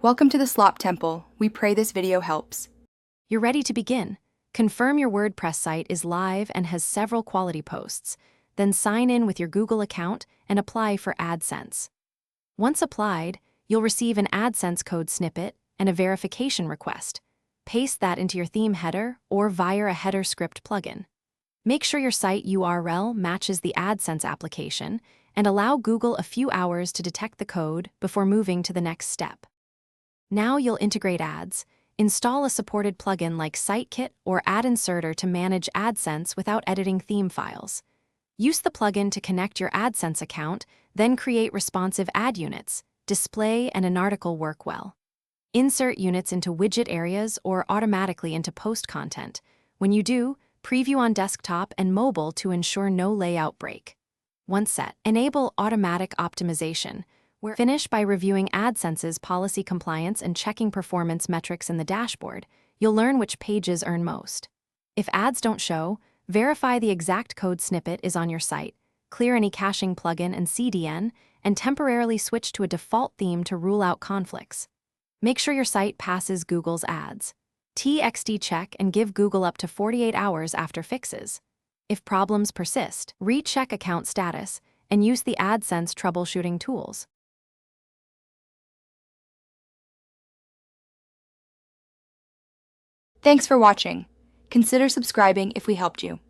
Welcome to the Slop Temple. We pray this video helps. You're ready to begin. Confirm your WordPress site is live and has several quality posts. Then sign in with your Google account and apply for AdSense. Once applied, you'll receive an AdSense code snippet and a verification request. Paste that into your theme header or via a header script plugin. Make sure your site URL matches the AdSense application and allow Google a few hours to detect the code before moving to the next step. Now you'll integrate ads. Install a supported plugin like SiteKit or Ad Inserter to manage AdSense without editing theme files. Use the plugin to connect your AdSense account, then create responsive ad units. Display and an article work well. Insert units into widget areas or automatically into post content. When you do, preview on desktop and mobile to ensure no layout break. Once set, enable automatic optimization. Finish by reviewing AdSense's policy compliance and checking performance metrics in the dashboard. You'll learn which pages earn most. If ads don't show, verify the exact code snippet is on your site, clear any caching plugin and CDN, and temporarily switch to a default theme to rule out conflicts. Make sure your site passes Google's ads. TXT check and give Google up to 48 hours after fixes. If problems persist, recheck account status and use the AdSense troubleshooting tools. Thanks for watching. Consider subscribing if we helped you.